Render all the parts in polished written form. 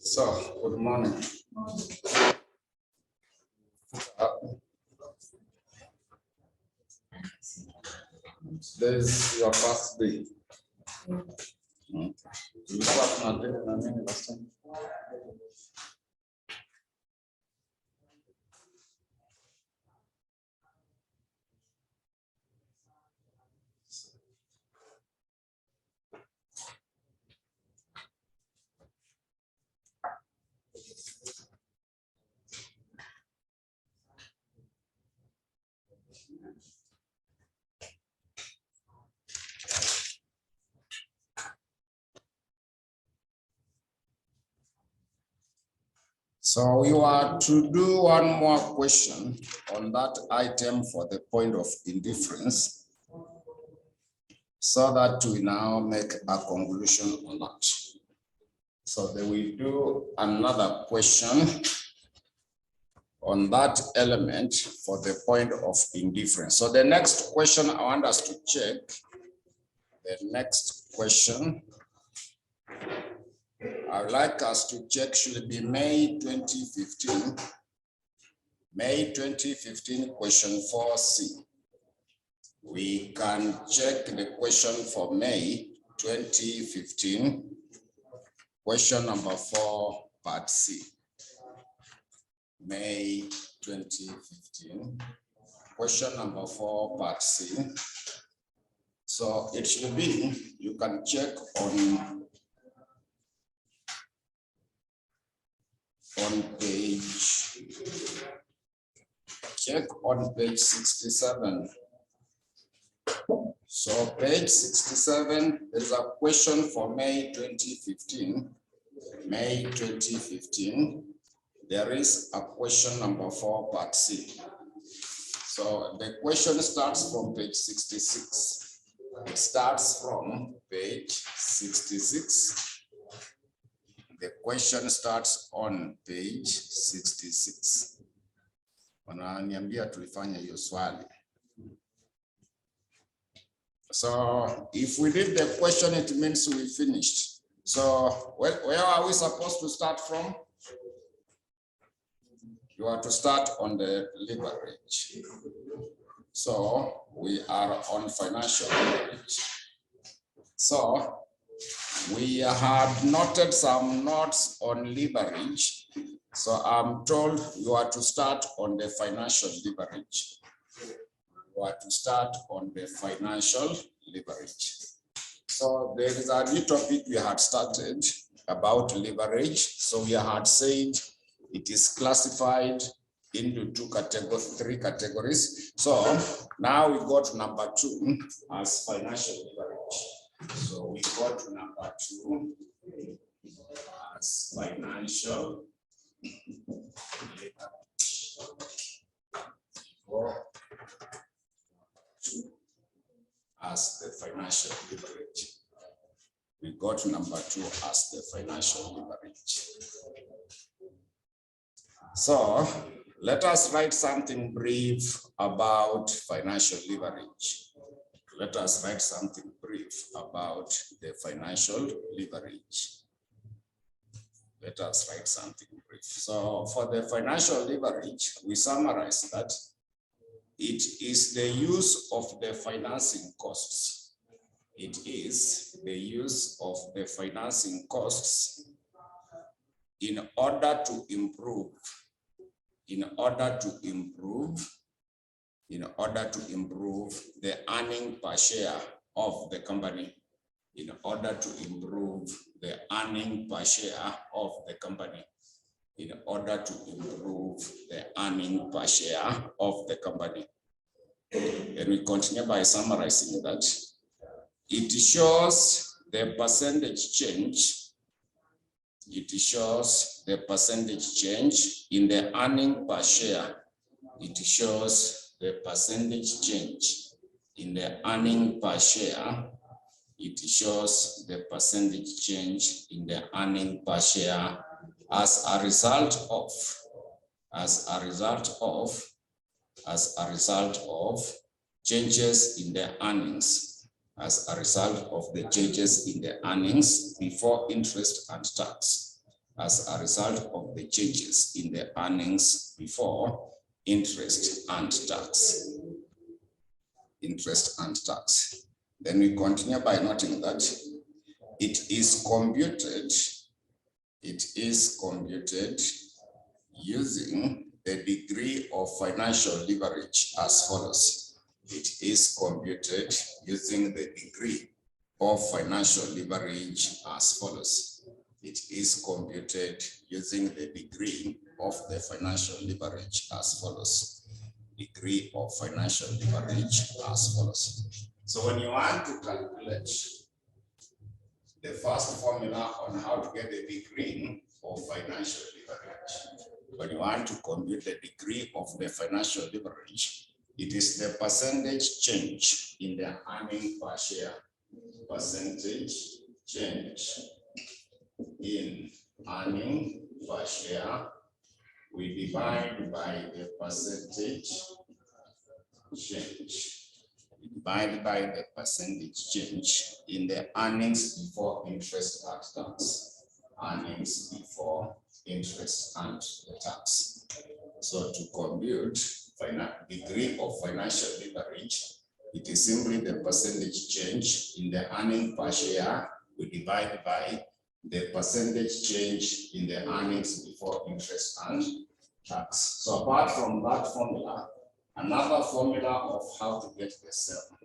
So, good morning. Today is your first day. So you are to do one more question on that item for the point of indifference, so that we now make a conclusion on that. So then we do another question on that element for the point of indifference. So the next question I want us to check, the next question I would like us to check should be May 2015. May 2015, question 4C. We can check the question for May 2015, question number 4, part C. May 2015, question number 4, part C. So it should be, you can check on page, check on page 67. So page 67, there's a question for May 2015. May 2015, there is a question number 4, part C. So the question starts from page 66. It starts from page 66. The question starts on page 66. Wananiambia tulifanya hiyo swali. So if we did the question, it means we finished. So where are we supposed to start from? You are to start on the leverage. So we are on financial leverage. So we have noted some notes on leverage. So I'm told you are to start on the financial leverage. You are to start on the financial leverage. So there is a new topic we had started about leverage. So we had said it is classified into three categories. So now we got number 2 as financial leverage. So we got number 2 as financial leverage. As the financial leverage. We got number 2 as the financial leverage. So let us write something brief about financial leverage. Let us write something brief about the financial leverage. Let us write something brief. So for the financial leverage, we summarize that it is the use of the financing costs. It is the use of the financing costs in order to improve the earning per share of the company. In order to improve the earning per share of the company. In order to improve the earning per share of the company. And we continue by summarizing that it shows the percentage change. It shows the percentage change in the earning per share. It shows the percentage change in the earning per share. It shows the percentage change in the earning per share as a result of changes in the earnings, as a result of the changes in the earnings before interest and tax. as a result of the changes in the earnings before interest and tax. Interest and tax. Then we continue by noting that it is computed using the degree of financial leverage as follows. It is computed using the degree of financial leverage as follows. It is computed using the degree of the financial leverage as follows. Degree of financial leverage as follows. So when you want to calculate the first formula on how to get the degree of financial leverage, when you want to compute the degree of the financial leverage, it is the percentage change in the earning per share. Percentage change in earning per share, we divide by the percentage change. We divide by the percentage change in the earnings before interest and tax. Earnings before interest and tax. So to compute degree of financial leverage, it is simply the percentage change in the earning per share. We divide by the percentage change in the earnings before interest and tax. So apart from that formula, another formula of how to get the same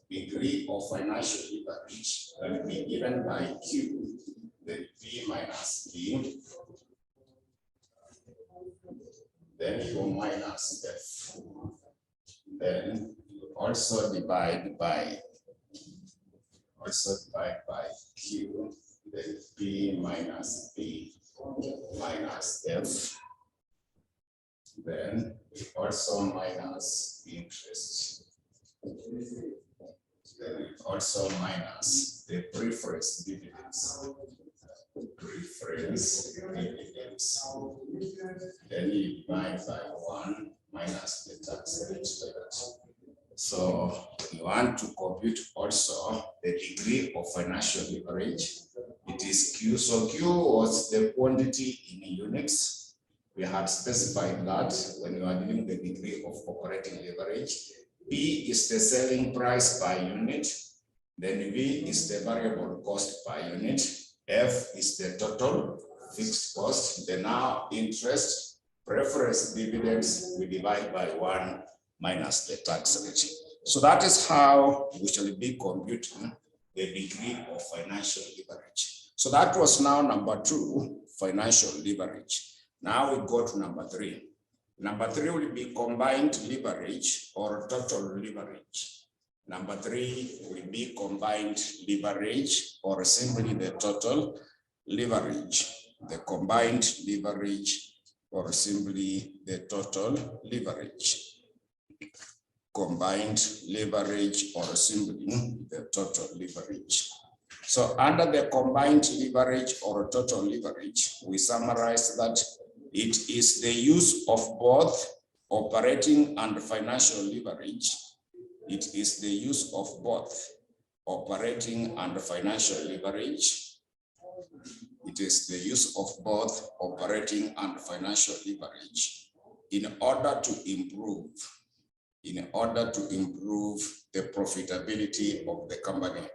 degree of financial leverage will be given by Q, then P minus P, then U minus F. Then you also divide by Q, then P minus P minus F. Then we also minus interest. Then we also minus the preference dividends. Preference dividends. Then you divide by 1 minus the tax rate. So you want to compute also the degree of financial leverage. It is Q. So Q was the quantity in units. We had specified that when you are doing the degree of operating leverage. P is the selling price per unit. Then V is the variable cost per unit. F is the total fixed cost. Then now interest, preference dividends, we divide by 1 minus the tax rate. So that is how we shall be computing the degree of financial leverage. So that was now number 2, financial leverage. Now we go to number 3. Number 3 will be combined leverage or total leverage. Number 3 will be combined leverage or simply the total leverage. The combined leverage or simply the total leverage. Combined leverage or simply the total leverage. So under the combined leverage or total leverage, we summarize that it is the use of both operating and financial leverage. It is the use of both operating and financial leverage. It is the use of both operating and financial leverage in order to improve the profitability of the company.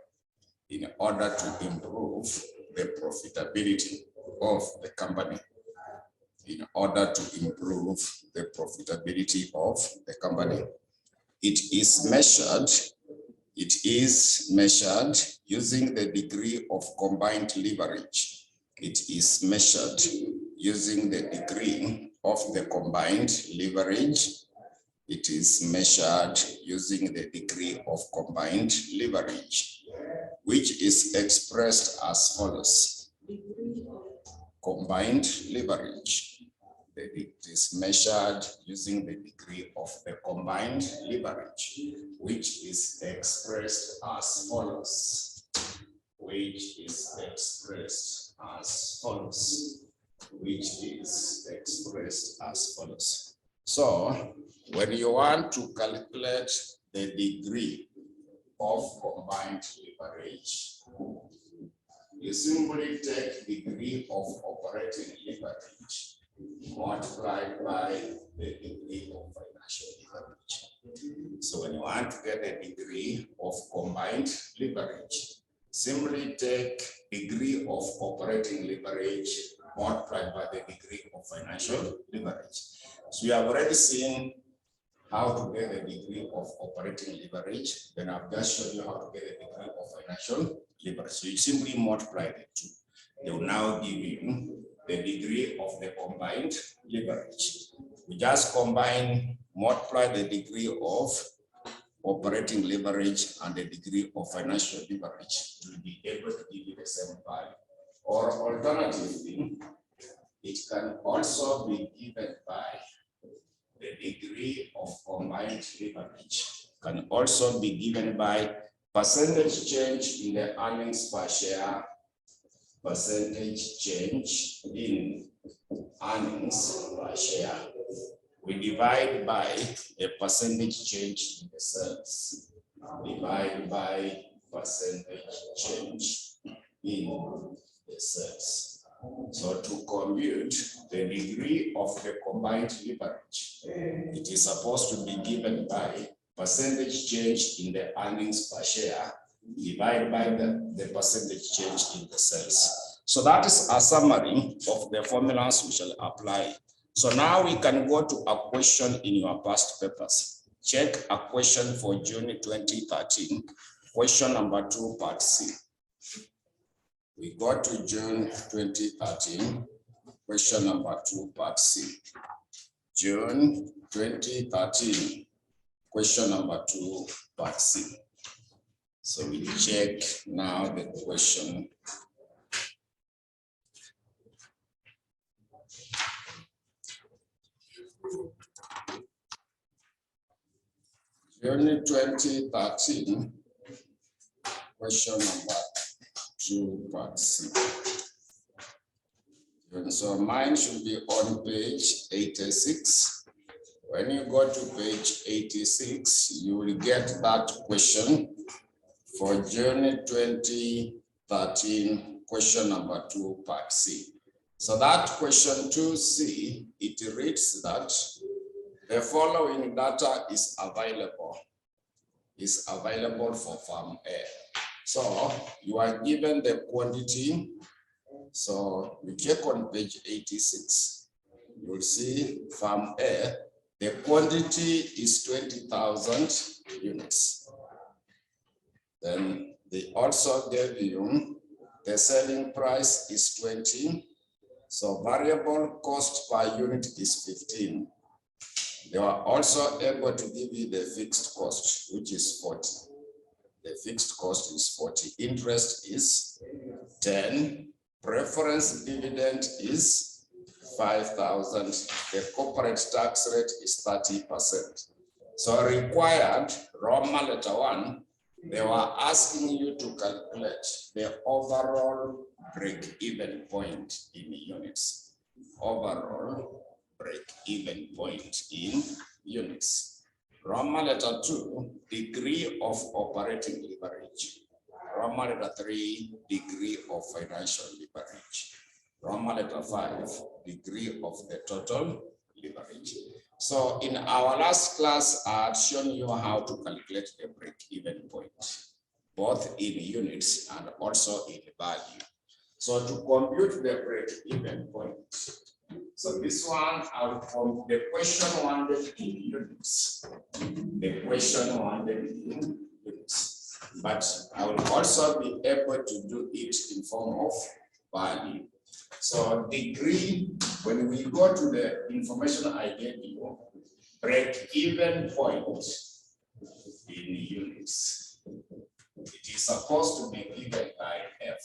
In order to improve the profitability of the company. In order to improve the profitability of the company. It is measured using the degree of combined leverage. It is measured using the degree of the combined leverage. It is measured using the degree of combined leverage, which is expressed as follows. Combined leverage. It is measured using the degree of the combined leverage, which is expressed as follows. Which is expressed as follows. Which is expressed as follows. So, when you want to calculate the degree of combined leverage, you simply take degree of operating leverage multiplied by the degree of financial leverage. So when you want to get the degree of combined leverage, simply take degree of operating leverage multiplied by the degree of financial leverage. So you have already seen how to get the degree of operating leverage. Then I've just shown you how to get the degree of financial leverage. So you simply multiply the two. They will now give you the degree of the combined leverage. We just multiply the degree of operating leverage and the degree of financial leverage. Will be able to give you the same value. Or alternatively, it can also be given by the degree of combined leverage. Can also be given by percentage change in the earnings per share, percentage change in earnings per share. We divide by a percentage change in the sales. Divide by percentage change in the sales. So to compute the degree of the combined leverage, it is supposed to be given by percentage change in the earnings per share divided by the percentage change in the sales. So that is a summary of the formulas we shall apply. So now we can go to a question in your past papers. Check a question for June 2013, question number 2, part C. We go to June 2013, question number 2, part C. June 2013, question number 2, part C. So we check now the question. June 2013, question number 2, part C. And so mine should be on page 86. When you go to page 86, you will get that question for June 2013, question number 2, part C. So that question 2C, it reads that the following data is available for farm A. So you are given the quantity. So you check on page 86, you will see farm A, the quantity is 20,000 units. Then they also gave you the selling price is 20. So variable cost per unit is 15. They were also able to give you the fixed cost, which is 40. The fixed cost is 40. Interest is 10. Preference dividend is 5,000. The corporate tax rate is 30%. So required, Roman letter 1, they were asking you to calculate the overall break-even point in units. Overall break-even point in units. Roman letter 2, degree of operating leverage. Roman letter 3, degree of financial leverage. Roman letter 5, degree of the total leverage. So in our last class, I had shown you how to calculate the break-even point, both in units and also in value. So to compute the break-even point, so this one, I'll from the question wanted in units. The question wanted in units. But I will also be able to do it in form of value. So degree, when we go to the information I gave you, break-even point in units, it is supposed to be given by F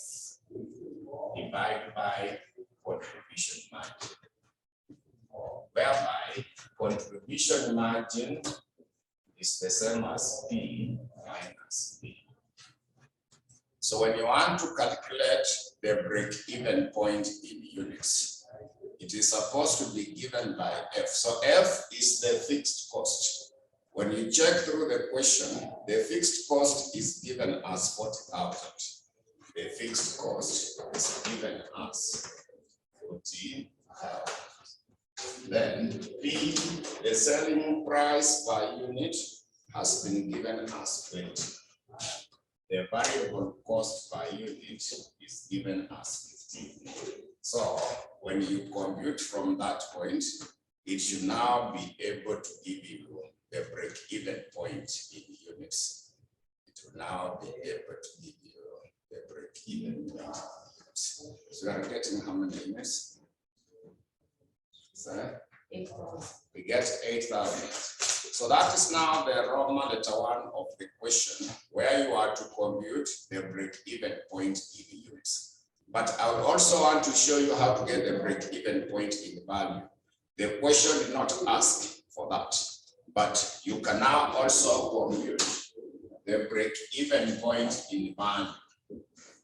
divided by contribution margin, whereby contribution margin is the same as P minus B. So when you want to calculate the break-even point in units, it is supposed to be given by F. So F is the fixed cost. When you check through the question, the fixed cost is given as 40,000. The fixed cost is given as 40,000. Then P, the selling price per unit, has been given as 20. The variable cost per unit is given as 15. So when you compute from that point, it should now be able to give you the break-even point in units. It will now be able to give you the break-even point in units. So we are getting how many units? So 8,000. we get 8,000. So that is now the Roman letter 1 of the question, where you are to compute the break-even point in units. But I would also want to show you how to get the break-even point in value. The question did not ask for that, but you can now also compute the break-even point in value.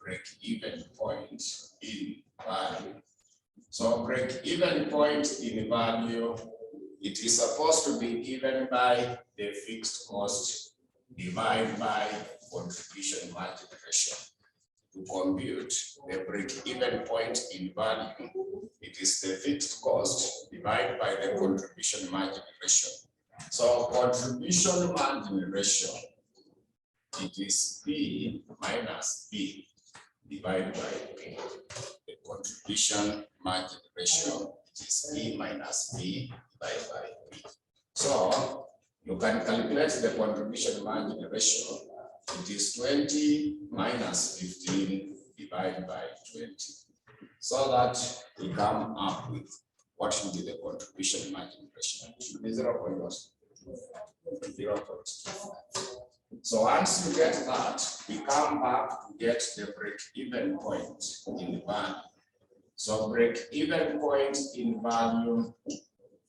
Break-even point in value. So break-even point in value, it is supposed to be given by the fixed cost divided by contribution margin ratio. To compute the break-even point in value, it is the fixed cost divided by the contribution margin ratio. So contribution margin ratio, it is P minus P divided by P. The contribution margin ratio, it is P minus P divided by P. So you can calculate the contribution margin ratio. It is 20 minus 15 divided by 20. So that we come up with what should be the contribution margin ratio. It should be 0.1. So once you get that, we come back to get the break-even point in value. So break-even point in value,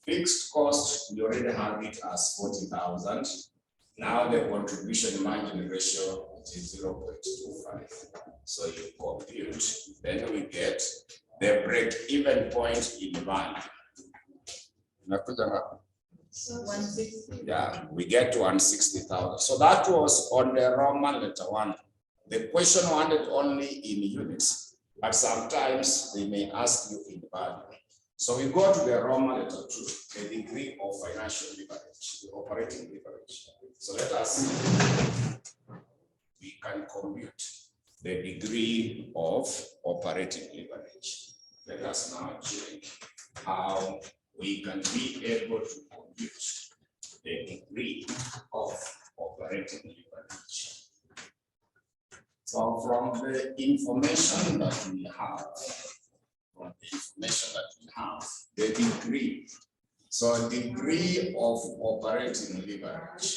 fixed cost, you already have it as 40,000. Now the contribution margin ratio is 0.25. So you compute, then we get the break-even point in value. So 160. Yeah, we get to 160,000. So that was on the Roman letter 1. The question wanted only in units, but sometimes they may ask you in value. So we go to the Roman letter 2, the degree of financial leverage, the operating leverage. So let us see, we can compute the degree of operating leverage. Let us now check how we can be able to compute the degree of operating leverage. So from the information that we have, the degree. So degree of operating leverage,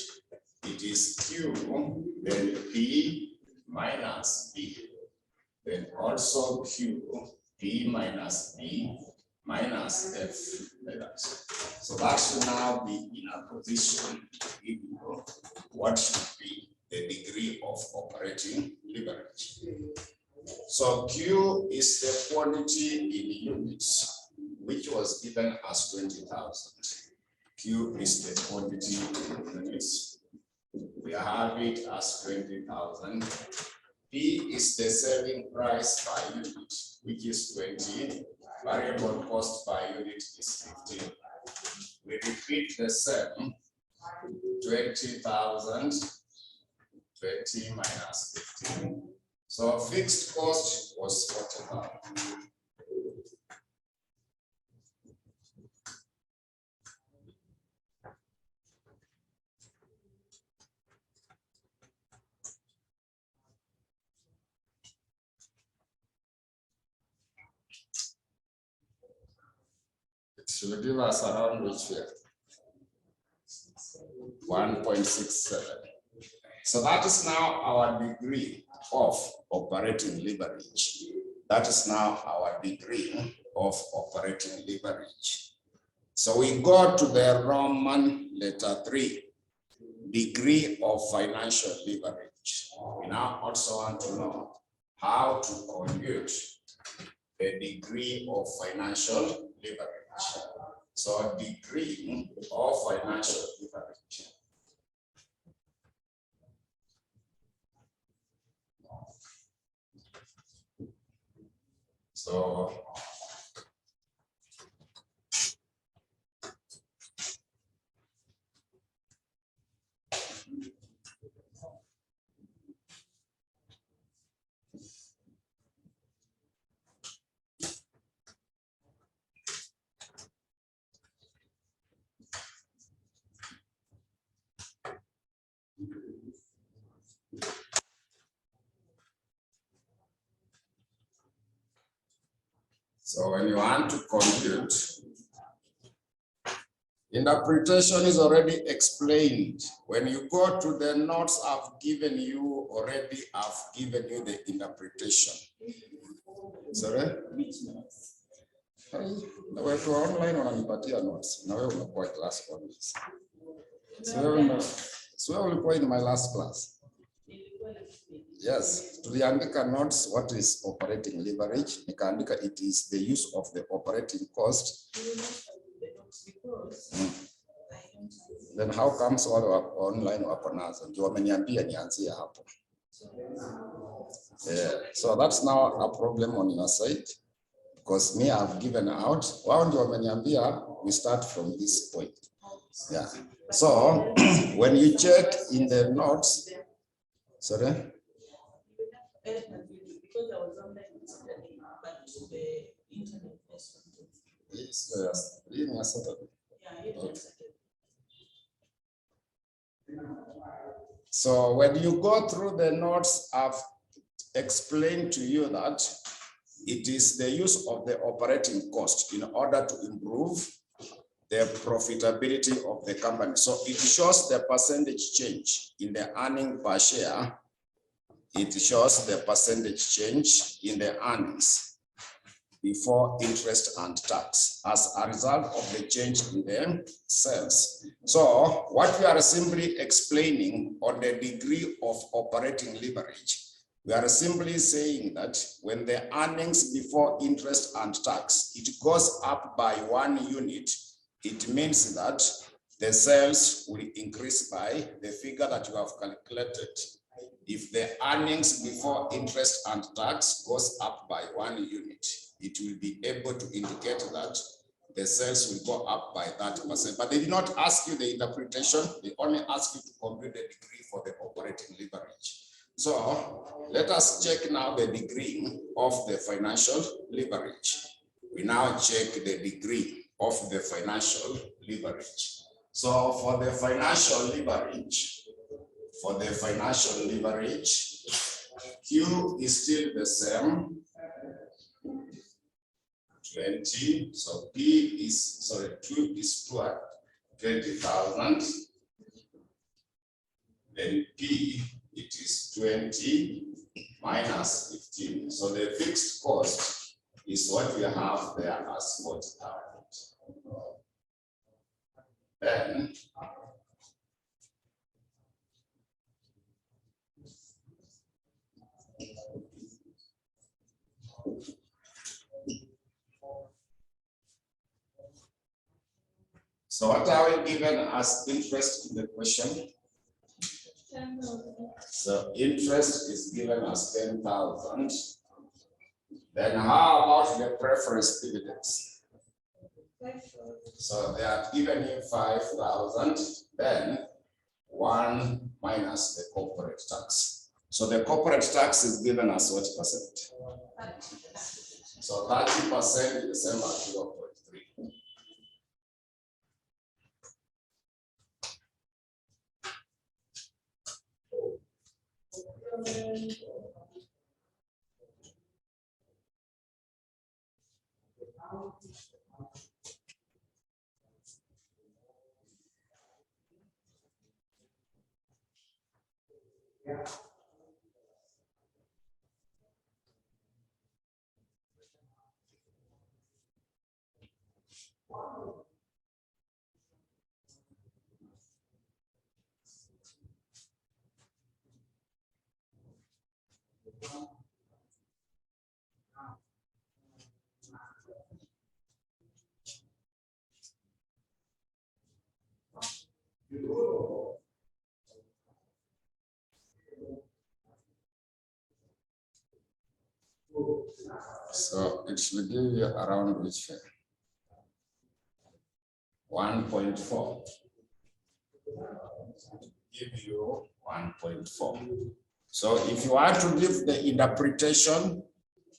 it is Q, then P minus B, then also Q, P minus B minus F. So that should now be in a position to give you what should be the degree of operating leverage. So Q is the quantity in units, which was given as 20,000. Q is the quantity in units. We have it as 20,000. P is the selling price per unit, which is 20. Variable cost per unit is 15. We repeat the same. 20,000, 20 minus 15. So fixed cost was 40,000. It should give us around which here? 1.67. So that is now our degree of operating leverage. That is now our degree of operating leverage. So we go to the Roman letter 3, degree of financial leverage. We now also want to know how to compute the degree of financial leverage. So degree of financial leverage. So when you want to compute, interpretation is already explained. When you go to the notes I've given you already, I've given you the interpretation. Sorry? Na wewe tu online unanipatia notes. Na wewe unakuwa class always. So ulikuwa in my last class. Yes, tuliandika notes what is operating leverage. Nikaandika it is the use of the operating cost. Then how comes wale online wako nazo? Ndio wameniambia nianzie hapo. So that's now a problem on your side. Because me, I've given out. Wao ndio wameniambia we start from this point. Yeah. So when you check in the notes, sorry. Because I was online yesterday, but the internet was yes, yesterday. Yeah, so when you go through the notes, I've explained to you that it is the use of the operating cost in order to improve the profitability of the company. So it shows the percentage change in the earning per share. It shows the percentage change in the earnings before interest and tax as a result of the change in the sales. So what we are simply explaining on the degree of operating leverage, we are simply saying that when the earnings before interest and tax, it goes up by 1 unit, it means that the sales will increase by the figure that you have calculated. If the earnings before interest and tax goes up by 1 unit, it will be able to indicate that the sales will go up by that percent. But they did not ask you the interpretation, they only ask you to compute the degree for the operating leverage. So let us check now the degree of the financial leverage. We now check the degree of the financial leverage. So for the financial leverage, Q is still the same, 20. So Q is 20,000. Then P, it is 20 minus 15. So the fixed cost is what we have there as 40,000. Then so what are we given as interest in the question? 10,000. So interest is given as 10,000. Then how about the preference dividends? 5,000. So they are given you 5,000. Then 1 minus the corporate tax. So the corporate tax is given as what percent? 30%. So 30% is the same as 0.3. Yeah. So it should give you around which figure? 1.4. Give you 1.4. So if you want to give the interpretation,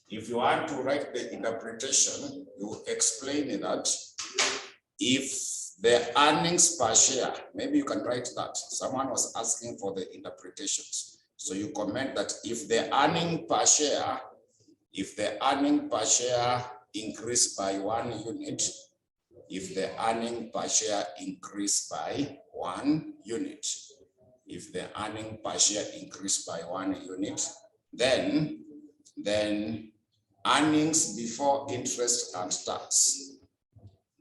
if you want to write the interpretation, you explain that if the earnings per share, maybe you can write that. Someone was asking for the interpretations. So you comment that if the earning per share, increase by 1 unit, if the earning per share increase by 1 unit, if the earning per share increase by 1 unit, then earnings before interest and tax,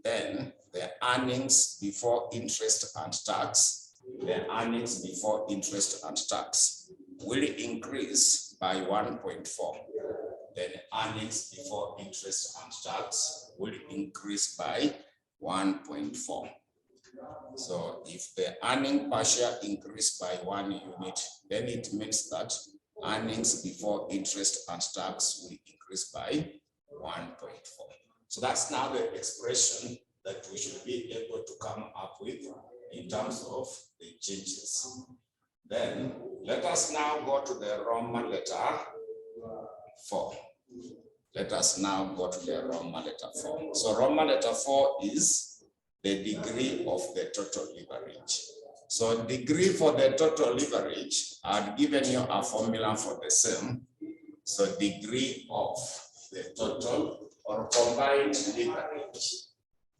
then the earnings before interest and tax, will increase by 1.4. Then earnings before interest and tax will increase by 1.4. So if the earning per share increase by 1 unit, then it means that earnings before interest and tax will increase by 1.4. So that's now the expression that we should be able to come up with in terms of the changes. Then let us now go to the Roman letter 4. Let us now go to the Roman letter 4. So Roman letter 4 is the degree of the total leverage. So degree for the total leverage, I've given you a formula for the same. So degree of the total or combined leverage.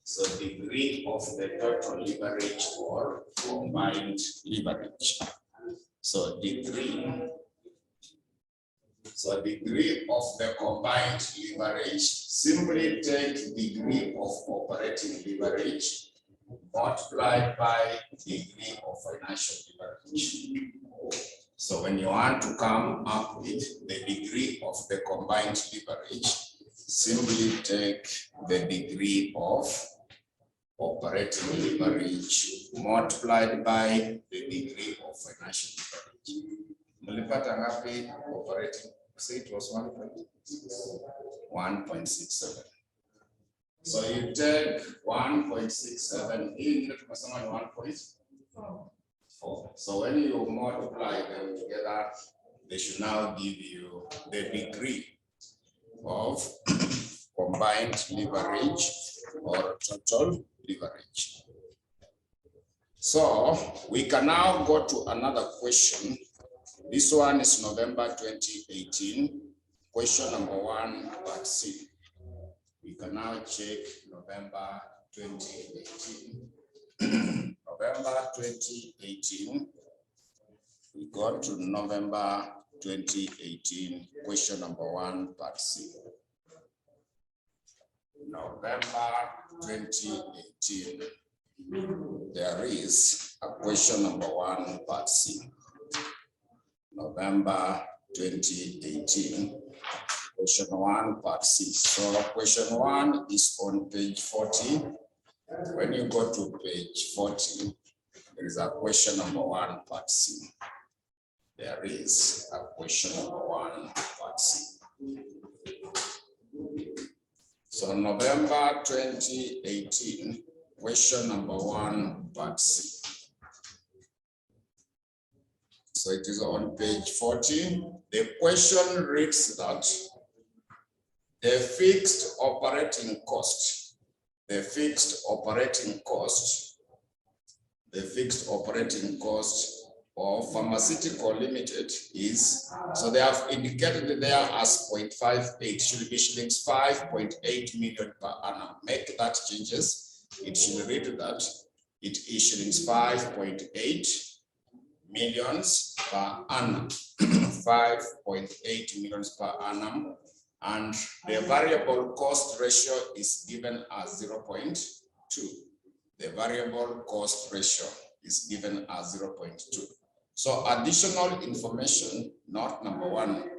So degree of the total leverage or combined leverage. So degree of the combined leverage, simply take degree of operating leverage multiplied by degree of financial leverage. So when you want to come up with the degree of the combined leverage, simply take the degree of operating leverage multiplied by the degree of financial leverage. Mulipata ngapi operating? Say it was 1.67. So you take 1.67 in 1.4. So when you multiply them together, they should now give you the degree of combined leverage or total leverage. So we can now go to another question. This one is November 2018, question number 1, part C. We can now check November 2018. November 2018. We go to November 2018, question number 1, part C. November 2018. There is a question number 1, part C. November 2018, question 1, part C. So question 1 is on page 40. When you go to page 40, there is a question number 1, part C. There is a question number 1, part C. So November 2018, question number 1, part C. So it is on page 40. The question reads that the fixed operating cost of Pharmaceutical Limited is, so they have indicated there as 0.58, should be shillings 5.8 million per annum. Make that changes. It should read that it is shillings 5.8 millions per annum, 5.8 millions per annum, and the variable cost ratio is given as 0.2. The variable cost ratio is given as 0.2. So additional information, note number 1,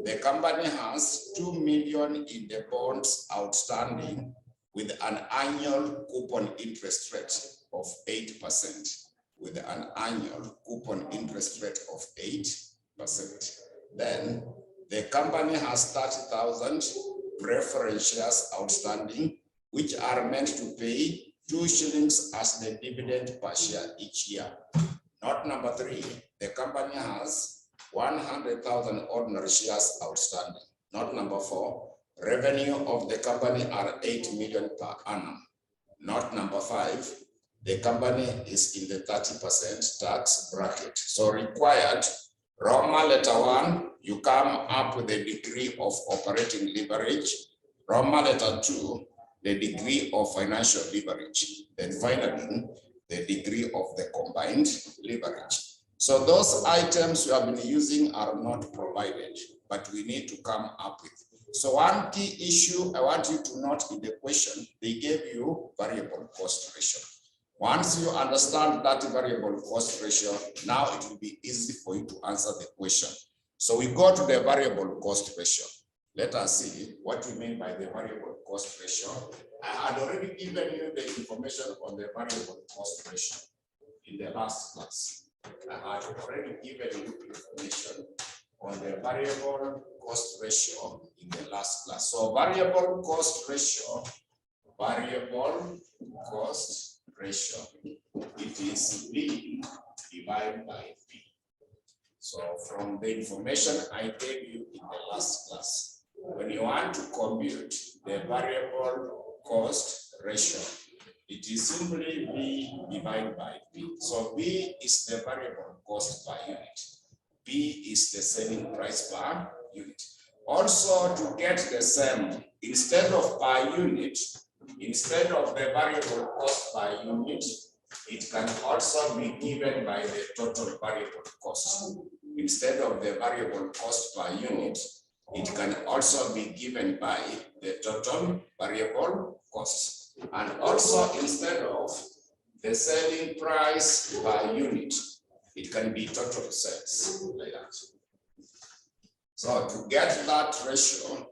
the company has 2 million in the bonds outstanding with an annual coupon interest rate of 8%. With an annual coupon interest rate of 8%. Then the company has 30,000 preference shares outstanding, which are meant to pay 2 shillings as the dividend per share each year. Note number 3, the company has 100,000 ordinary shares outstanding. Note number 4, revenue of the company are 8 million per annum. Note number 5, the company is in the 30% tax bracket. So required, Roman letter 1, you come up with the degree of operating leverage. Roman letter 2, the degree of financial leverage. Then finally, the degree of the combined leverage. So those items we have been using are not provided, but we need to come up with. So one key issue I want you to note in the question, they gave you variable cost ratio. Once you understand that variable cost ratio, now it will be easy for you to answer the question. So we go to the variable cost ratio. Let us see what we mean by the variable cost ratio. I had already given you the information on the variable cost ratio in the last class. I had already given you information on the variable cost ratio in the last class. So variable cost ratio, it is B divided by B. So from the information I gave you in the last class, when you want to compute the variable cost ratio, it is simply B divided by B. So B is the variable cost per unit. B is the selling price per unit. Also, to get the same, instead of per unit, instead of the variable cost per unit, it can also be given by the total variable cost. Instead of the variable cost per unit, it can also be given by the total variable cost. And also, instead of the selling price per unit, it can be total sales like that. So to get that ratio,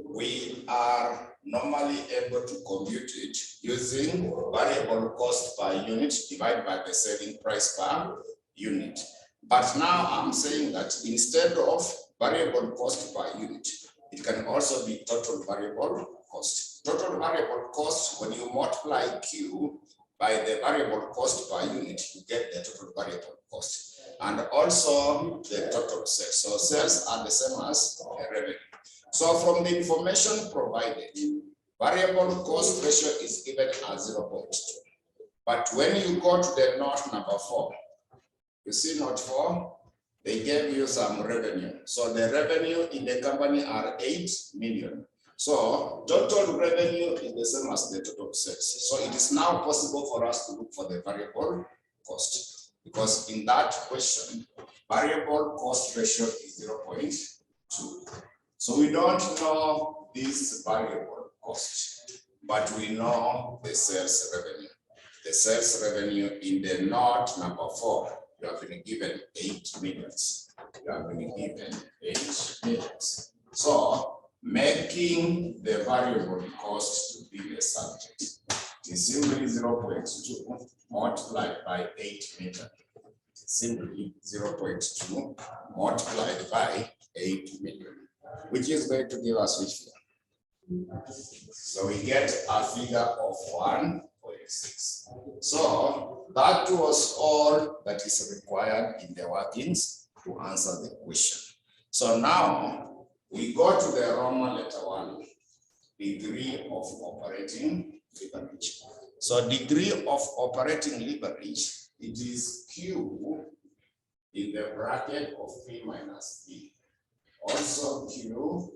we are normally able to compute it using variable cost per unit divided by the selling price per unit. But now I'm saying that instead of variable cost per unit, it can also be total variable cost. Total variable cost, when you multiply Q by the variable cost per unit, you get the total variable cost. And also the total sales. So sales are the same as revenue. So from the information provided, variable cost ratio is given as 0.2. But when you go to the note number 4, you see note 4, they gave you some revenue. So the revenue in the company are 8 million. So total revenue is the same as the total sales. So it is now possible for us to look for the variable cost. Because in that question, variable cost ratio is 0.2. So we don't know this variable cost, but we know the sales revenue. The sales revenue in the note number 4, you have been given 8 millions. You have been given 8 millions. So making the variable cost to be the subject is simply 0.2 multiplied by 8 million. Simply 0.2 multiplied by 8 million, which is going to give us which figure? So we get a figure of 1.6. So that was all that is required in the workings to answer the question. So now we go to the Roman letter 1, degree of operating leverage. So degree of operating leverage, it is Q in the bracket of P minus P. Also Q,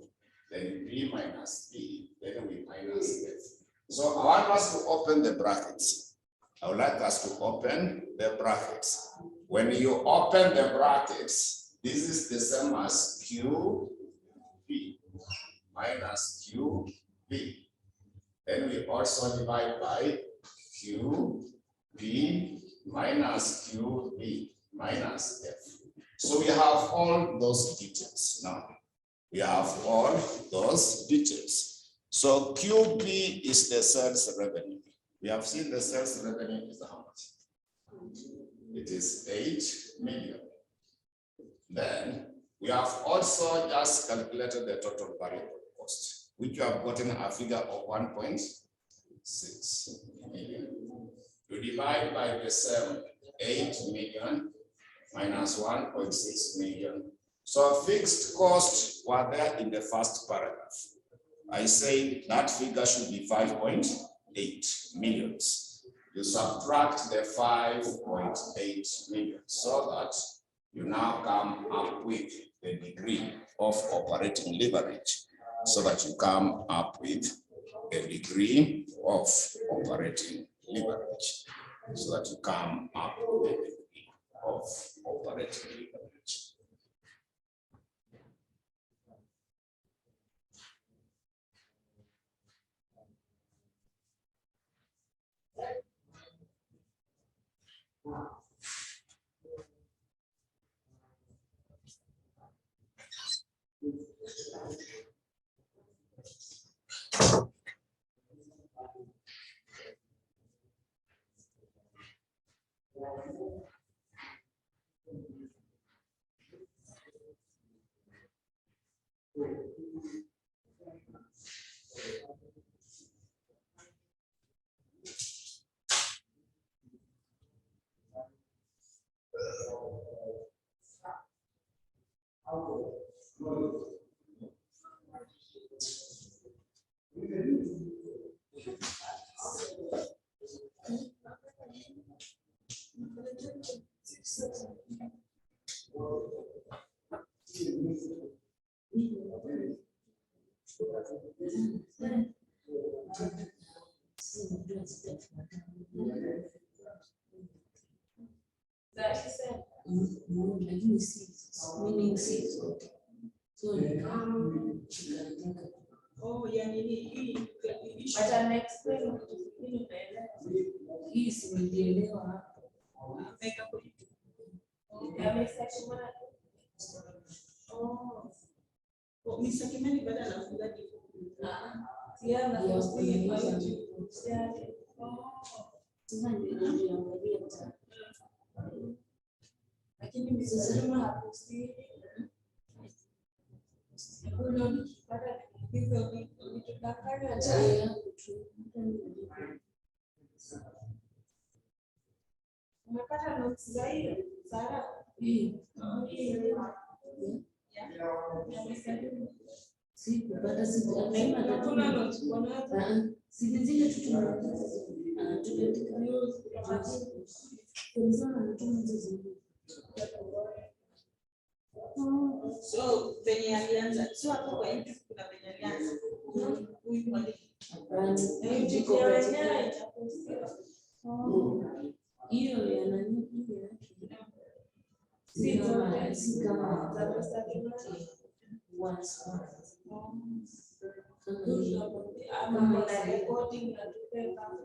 then P minus P, then we minus F. So I want us to open the brackets. I would like us to open the brackets. When you open the brackets, this is the same as Q P minus Q P. Then we also divide by Q P minus Q B minus F. So we have all those details now. We have all those details. So QB is the sales revenue. We have seen the sales revenue is how much? It is 8 million. Then we have also just calculated the total variable cost, which you have gotten a figure of 1.6 million. You divide by the same 8 million minus 1.6 million. So fixed costs were there in the first paragraph. I say that figure should be 5.8 millions. You subtract the 5.8 million so that you now come up with the degree of operating leverage, so that you come up with a degree of operating leverage, so that you come up with a degree of operating leverage. Oh, yeah, but I'm explaining umepata notes za hiyo Sara? Sikupata hakuna notes bwana. Zile So venye alianza sio hapo kwa YouTube kuna venye alianza huyu mwalimu hiyo ya nani si kama ama na recording na tupeka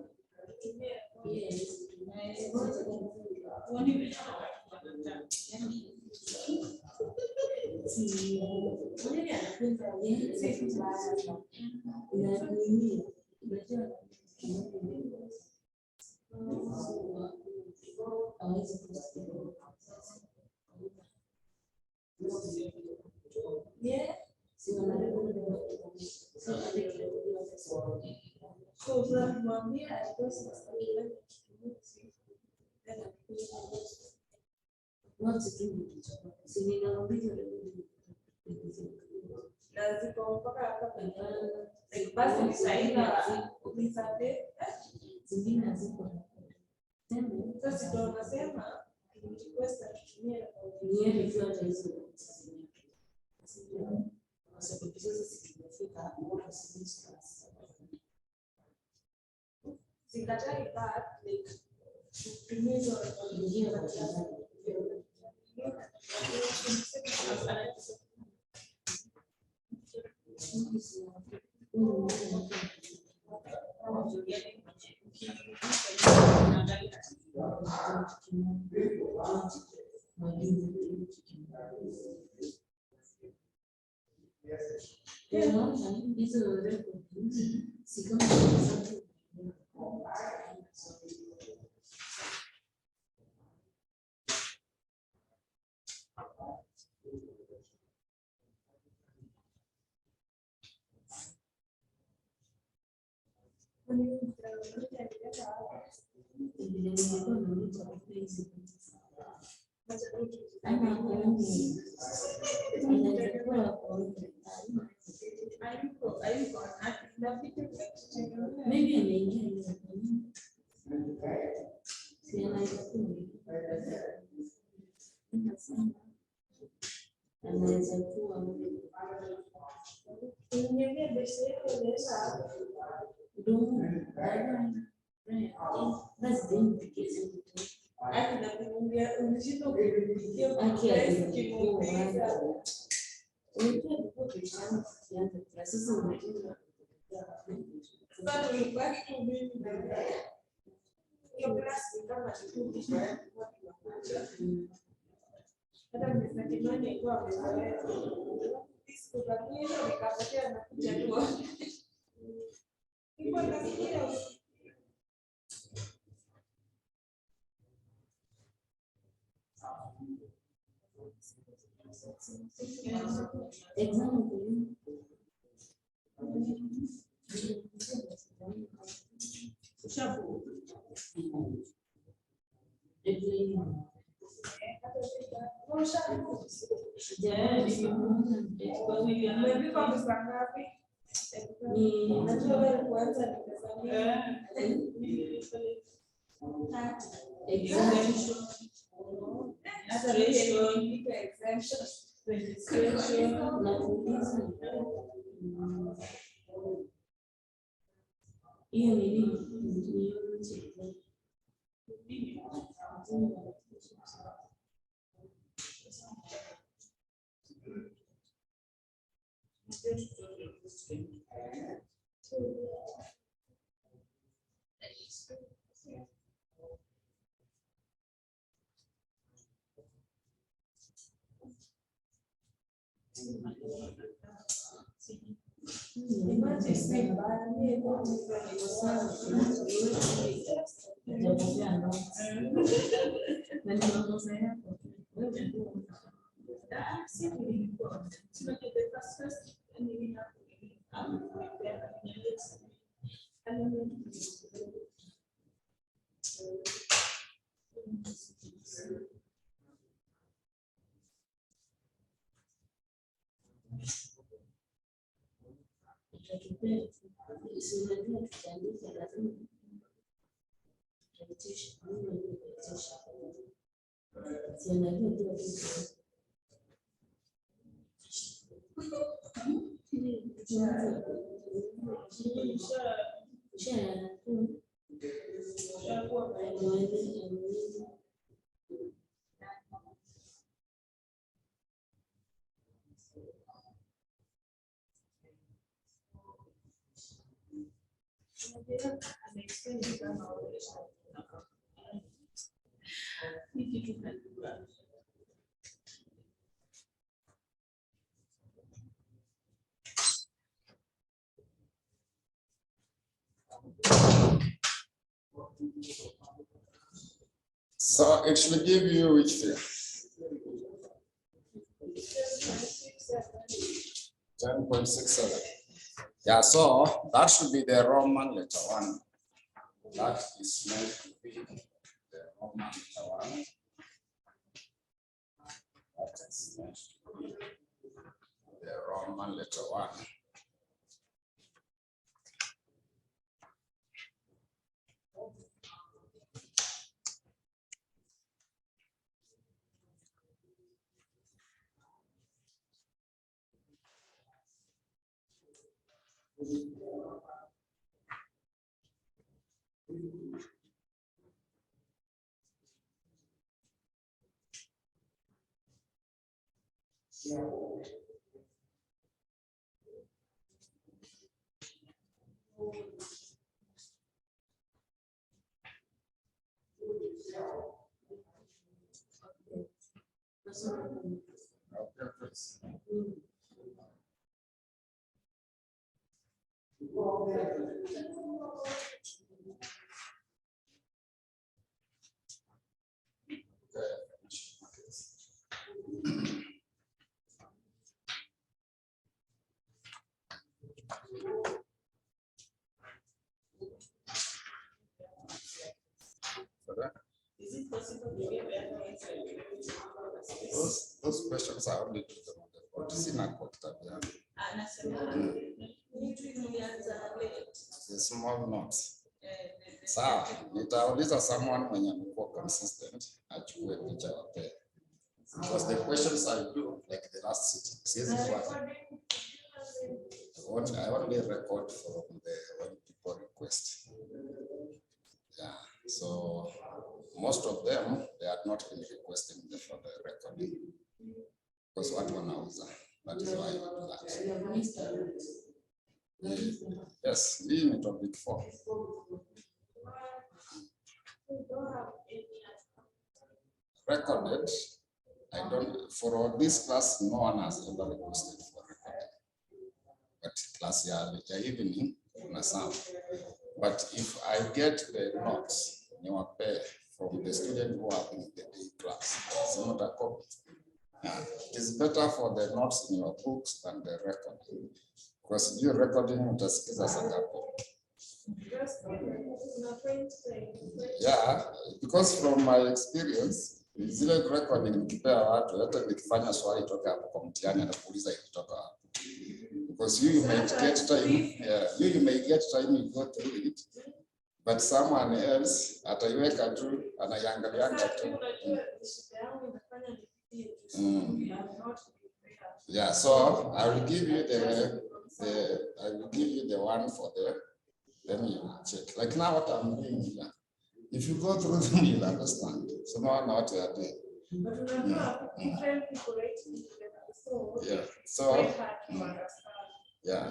Vile nilikuwa naita crazy. Ama kuongi. Inaweza kuwa kuongi. Maybe ameingia si anaweza kuwa. Anaweza kuwa that's the implication. So it should give you which figure? 10.67. Yeah, so that should be the Roman letter 1. That is meant to be the Roman letter 1. That is meant to be the Roman letter 1. Is it possible to get that answer? Those questions are only to the board. Sina kwa kitabu yangu. Anasema mtu mlianza late. The small notes. Sawa, nitauliza someone mwenye amekuwa consistent achukue picha wape. Because the questions I do like the last sitting. Siwezi kufuata. I only record from when people request. Yeah, so most of them they are not been requesting for the recording because what wanauza. That is why I do that. Yes, hii ni topic 4. Recorded. I don't for this class no one has ever requested for recording. But class ya evening kuna some. But if I get the notes from the student who are in the day class, it's not a copy. It is better for the notes in your books than the recording. Because you recording utasikiza sangapo. Yeah, because from my experience, zile recording nikipea watu hata nikifanya swali toka hapo kwa mtihani anakuuliza ikitoka hapo. Because you might get time, you may get time you go through it, but someone else ataiweka tu anaiangalia tu. Yeah, so I will give you the one for then you will check. Like now what I'm doing here. If you go through them, you'll understand. So now what we are doing. Yeah. So yeah.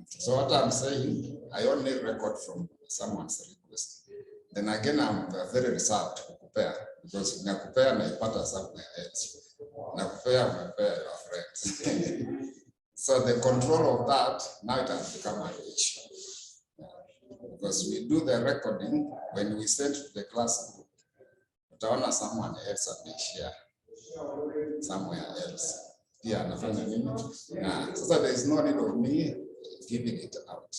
So what I'm saying, I only record from someone's request. Then again, I'm very reserved to compare because nakupea naipata somewhere else. Nakupea umepea your friends. So the control of that, now it has become an issue. Because we do the recording when we send to the class group. Utaona someone else and they share somewhere else. Yeah, nafanya nini? So there is no need of me giving it out.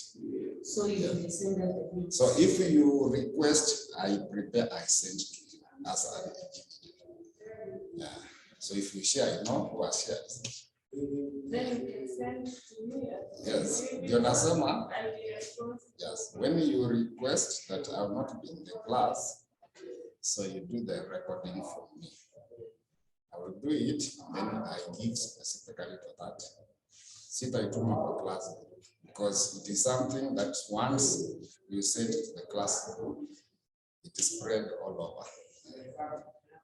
So you send that. So if you request, I prepare, I send to you as an individual. Yeah. So if you share, you know who has shared. Then you can send to me. Yes. You understand? Yes. When you request that I will not be in the class, so you do the recording for me. I will do it, then I give specifically to that. Sitaituma kwa class because it is something that once you send it to the class group, it is spread all over.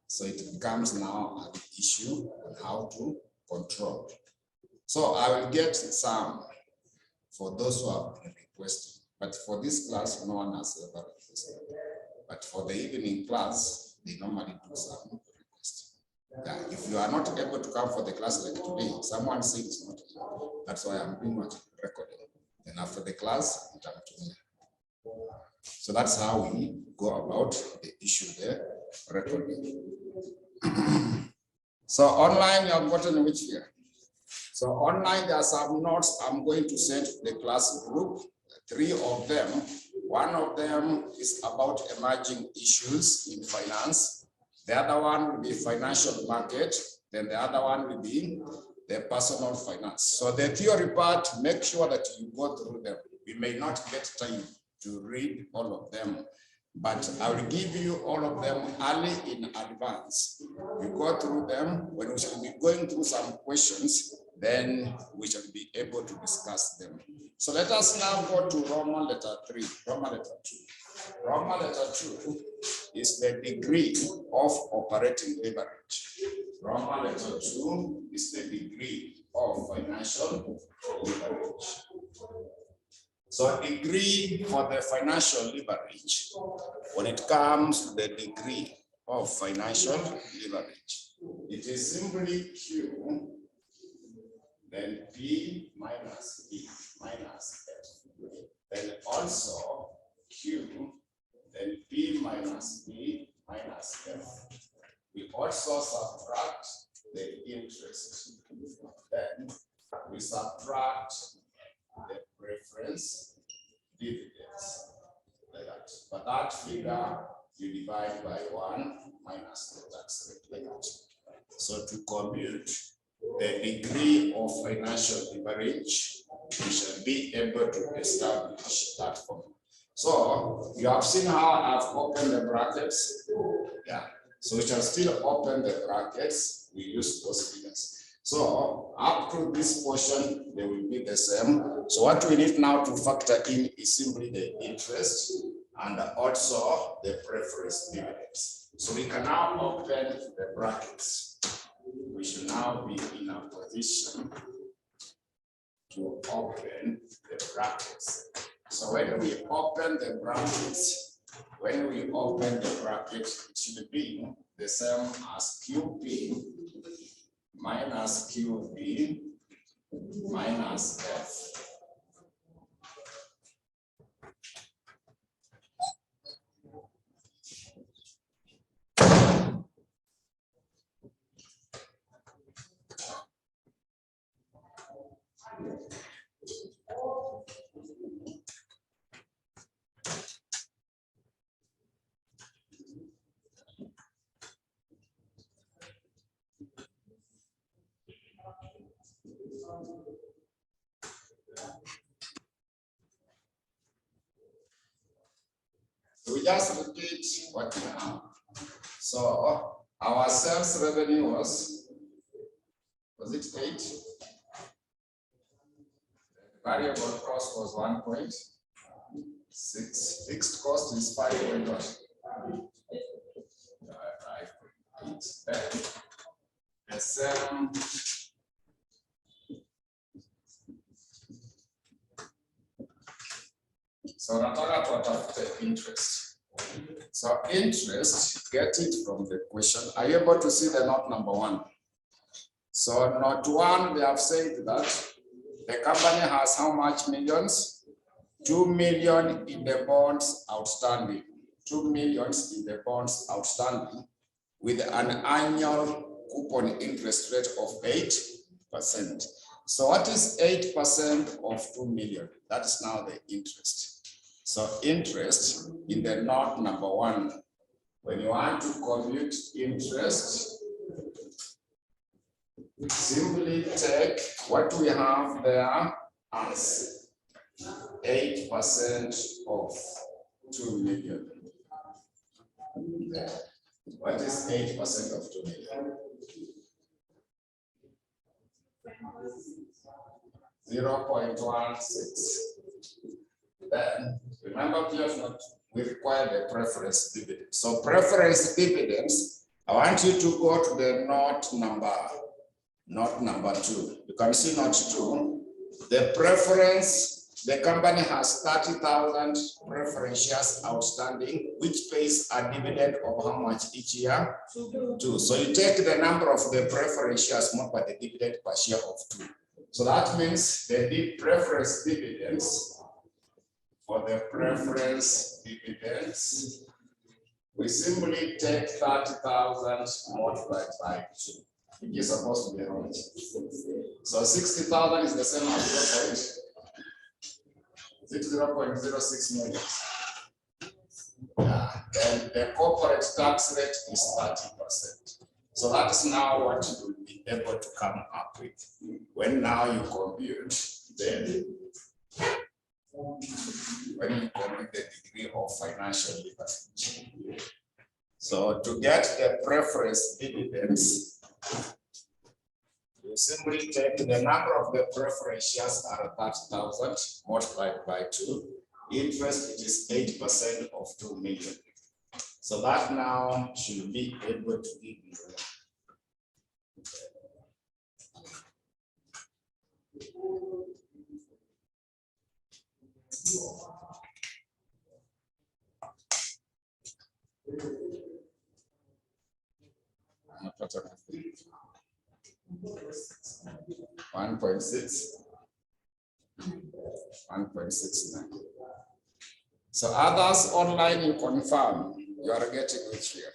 So it becomes now an issue on how to control. So I will get some for those who have been requested, but for this class, no one has ever requested. But for the evening class, they normally do some request. Yeah, if you are not able to come for the class like today, someone said it's not here. That's why I'm doing what recording. Then after the class, it comes to me. So that's how we go about the issue there, recording. So online, you have gotten which here? So online, there are some notes I'm going to send to the class group, 3 of them. One of them is about emerging issues in finance. The other one will be financial market. Then the other one will be the personal finance. So the theory part, make sure that you go through them. We may not get time to read all of them, but I will give you all of them early in advance. We go through them. When we shall be going through some questions, then we shall be able to discuss them. So let us now go to Roman letter 3, Roman letter 2. Roman letter 2 is the degree of operating leverage. Roman letter 2 is the degree of financial leverage. So degree for the financial leverage, when it comes to the degree of financial leverage, it is simply Q, then P minus E minus F. Then also Q, then P minus E minus F. We also subtract the interest. Then we subtract preference dividends, like that. But that figure you divide by 1 minus the tax rate, like that. So to compute the degree of financial leverage, we shall be able to establish that formula. So you have seen how I've opened the brackets. Yeah. So we shall still open the brackets. We use those figures. So up to this portion, they will be the same. So what we need now to factor in is simply the interest and also the preference dividends. So we can now open the brackets. We should now be in a position to open the brackets. So when we open the brackets, it should be the same as QP minus QB minus F. We just repeat what we have. So our sales revenue was it 8? Variable cost was 1.6. Fixed cost is 5.8. The same. So nataka tutafute interest. So interest, get it from the question. Are you able to see the note number 1? So note 1, they have said that the company has how much millions? 2 million in the bonds outstanding. 2 millions in the bonds outstanding with an annual coupon interest rate of 8%. So what is 8% of 2 million? That is now the interest. So interest in the note number 1, when you want to compute interest, simply take what we have there as 8% of 2 million. There. What is 8% of 2 million? 0.16. Then remember, we require the preference dividend. So preference dividends, I want you to go to the note number 2. You can see note 2. The preference, the company has 30,000 preference shares outstanding, which pays a dividend of how much each year? 2. So you take the number of the preference shares multiplied by the dividend per share of 2. So that means the preference dividends, for the preference dividends, we simply take 30,000 multiplied by 2, which is supposed to be how much? So 60,000 is the same as 0.06 million. Yeah. Then the corporate tax rate is 30%. So that is now what you will be able to come up with. When now you compute, then when you compute the degree of financial leverage. So to get the preference dividends, you simply take the number of the preference shares are 30,000 multiplied by 2. Interest, it is 8% of 2 million. So that now should be able to give you 1.69. So others online, you confirm you are getting it here.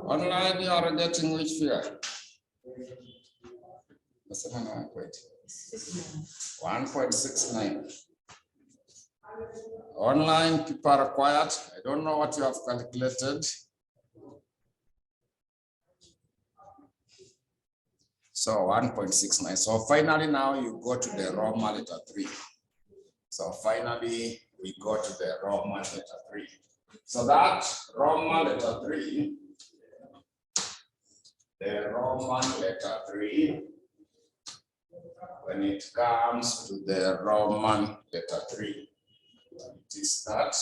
Online, you are getting which figure? 1.69. Online, people are quiet. I don't know what you have calculated. So 1.69. So finally, now you go to the Roman letter 3. So finally, we go to the Roman letter 3. So that Roman letter 3, the Roman letter 3, when it comes to the Roman letter 3, it is that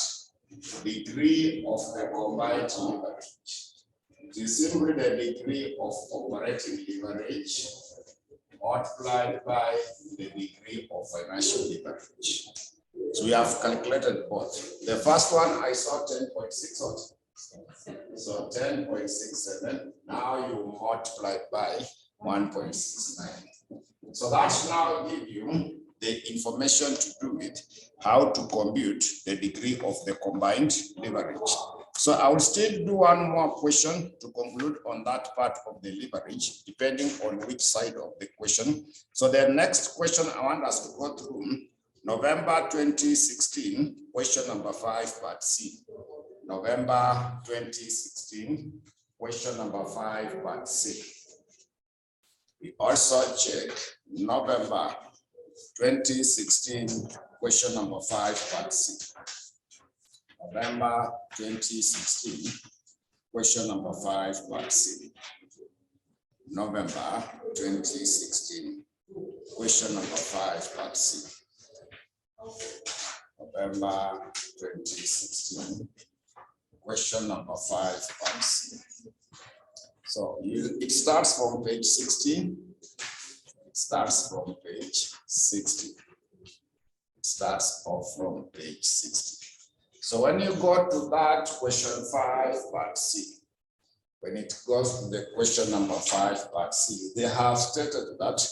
degree of the combined leverage. It is simply the degree of operating leverage multiplied by the degree of financial leverage. So we have calculated both. The first one I saw 10.6. So 10.67. Now you multiply by 1.69. So that's now give you the information to do with how to compute the degree of the combined leverage. So I will still do one more question to conclude on that part of the leverage, depending on which side of the question. So the next question I want us to go through, November 2016, question number 5, part C. November 2016, question number 5, part C. We also check November 2016, question number 5, part C. November 2016, question number 5, part C. November 2016, question number 5, part C. November 2016, question number 5, part C. So it starts from page 16. It starts from page 60. It starts off from page 60. So when you go to that question 5, part C, when it goes to the question number 5, part C, they have stated that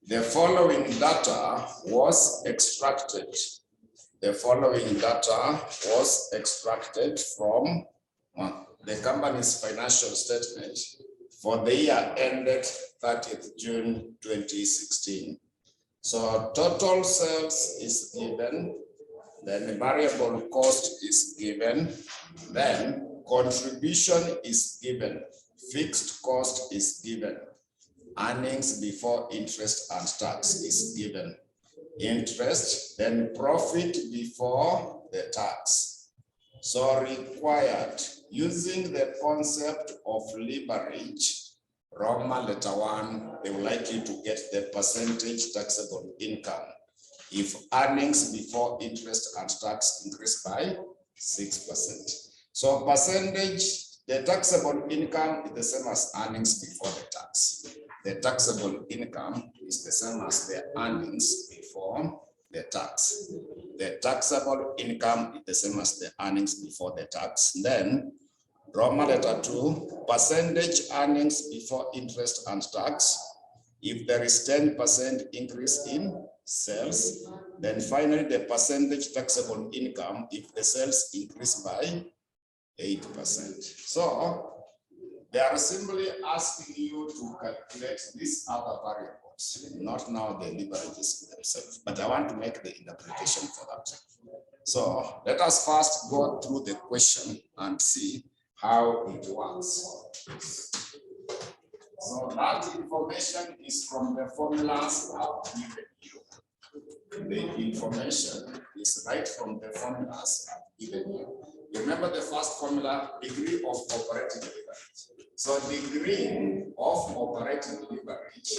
the following data was extracted. The following data was extracted from the company's financial statement for the year ended 30th June 2016. So total sales is given, then variable cost is given, then contribution is given, fixed cost is given, earnings before interest and tax is given, interest, then profit before the tax. So required, using the concept of leverage, Roman letter 1, they would like you to get the percentage taxable income if earnings before interest and tax increase by 6%. So percentage, the taxable income is the same as earnings before the tax. the taxable income is the same as the earnings before the tax. The taxable income is the same as the earnings before the tax. Then Roman letter 2, percentage earnings before interest and tax. If there is 10% increase in sales, then finally the percentage taxable income if the sales increase by 8%. So they are simply asking you to calculate these other variables, not now the leverages themselves, but I want to make the interpretation for that. So let us first go through the question and see how it works. So that information is from the formulas I've given you. The information is right from the formulas I've given you. Remember the first formula, degree of operating leverage. So degree of operating leverage,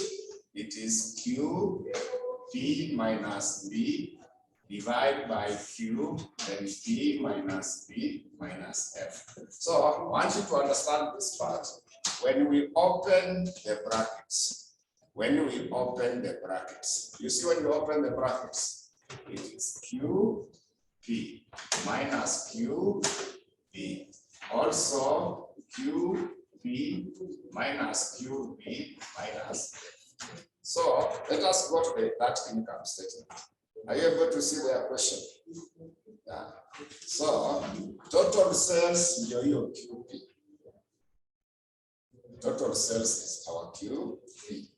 it is Q P minus B divided by Q, then P minus B minus F. So I want you to understand this part. When we open the brackets, you see when you open the brackets, it is Q P minus Q B. Also Q P minus Q B minus F. So let us go to that income statement. Are you able to see their question? Yeah. So total sales, your QP. Total sales is our QP.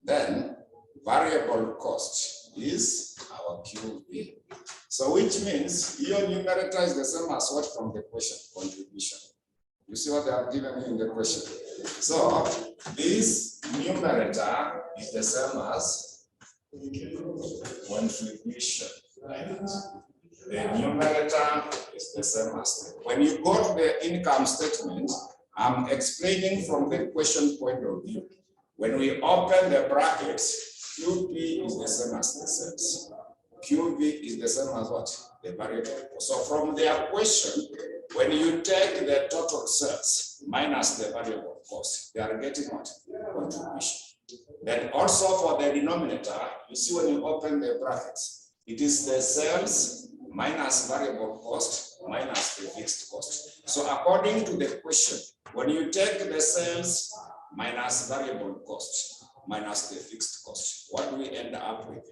Then variable cost is our QP. So which means your numerator is the same as what from the question, contribution. You see what they have given you in the question. So this numerator is the same as contribution. Right? The numerator is the same as when you go to the income statement, I'm explaining from the question point of view. When we open the brackets, QP is the same as the sales. QV is the same as what? The variable. So from their question, when you take the total sales minus the variable cost, they are getting what? Contribution. Then also for the denominator, you see when you open the brackets, it is the sales minus variable cost minus the fixed cost. So according to the question, when you take the sales minus variable cost minus the fixed cost, what do we end up with?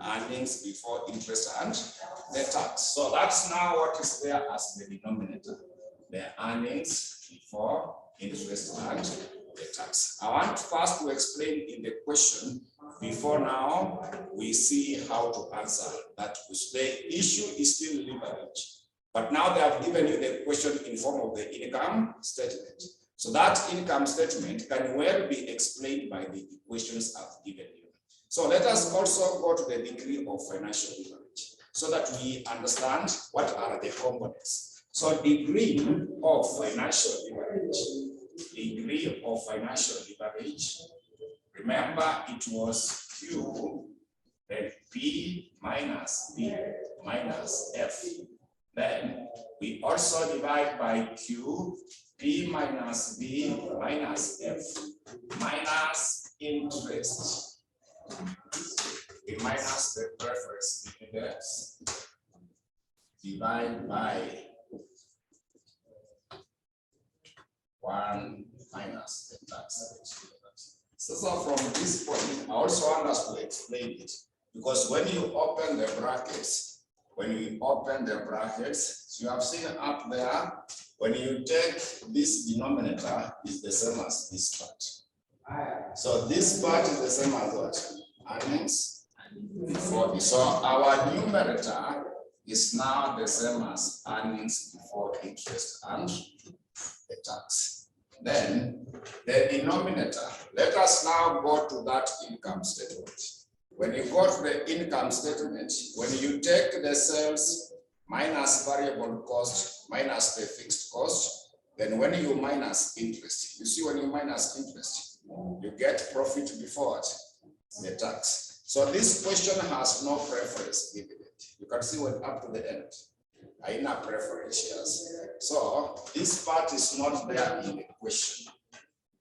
Earnings before interest and the tax. So that's now what is there as the denominator, the earnings before interest and the tax. I want first to explain in the question before now we see how to answer that. The issue is still leverage, but now they have given you the question in form of the income statement. So that income statement can well be explained by the equations I've given you. So let us also go to the degree of financial leverage so that we understand what are the components. So degree of financial leverage, remember it was Q, then P minus B minus F. Then we also divide by Q, P minus B minus F minus interest. We minus the preference dividends, divide by 1 minus the tax. So from this point, I also want us to explain it, because when you open the brackets, so you have seen up there, when you take this denominator, is the same as this part. So this part is the same as what? Earnings before. So our numerator is now the same as earnings before interest and the tax. Then the denominator, let us now go to that income statement. When you go to the income statement, when you take the sales minus variable cost minus the fixed cost, then when you minus interest, you see when you minus interest, you get profit before the tax. So this question has no preference dividend. You can see when up to the end, I not preference shares. So this part is not there in the question.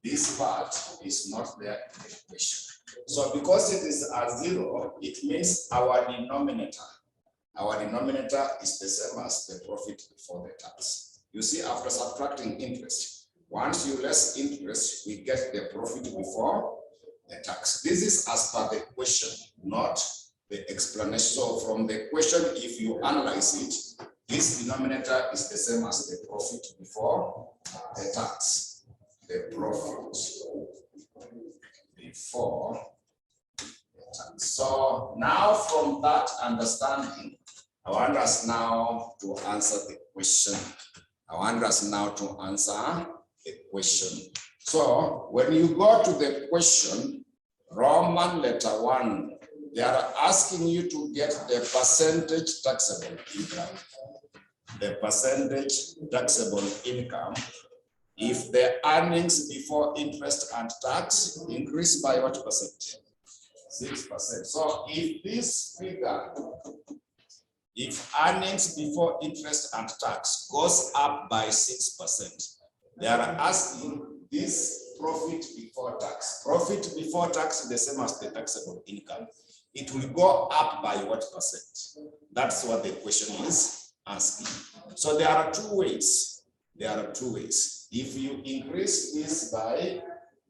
This part is not there in the equation. So because it is a 0, it means our denominator is the same as the profit before the tax. You see, after subtracting interest, once you less interest, we get the profit before the tax. This is as per the question, not the explanation. So from the question, if you analyze it, this denominator is the same as the profit before the tax. The profit before the tax. So now from that understanding, I want us now to answer the question. So when you go to the question, Roman letter 1, they are asking you to get the percentage taxable income. The percentage taxable income if the earnings before interest and tax increase by what percent? 6%. So if this figure, if earnings before interest and tax goes up by 6%, they are asking this profit before tax. Profit before tax is the same as the taxable income. It will go up by what percent? That's what the question is asking. So there are two ways. If you increase this by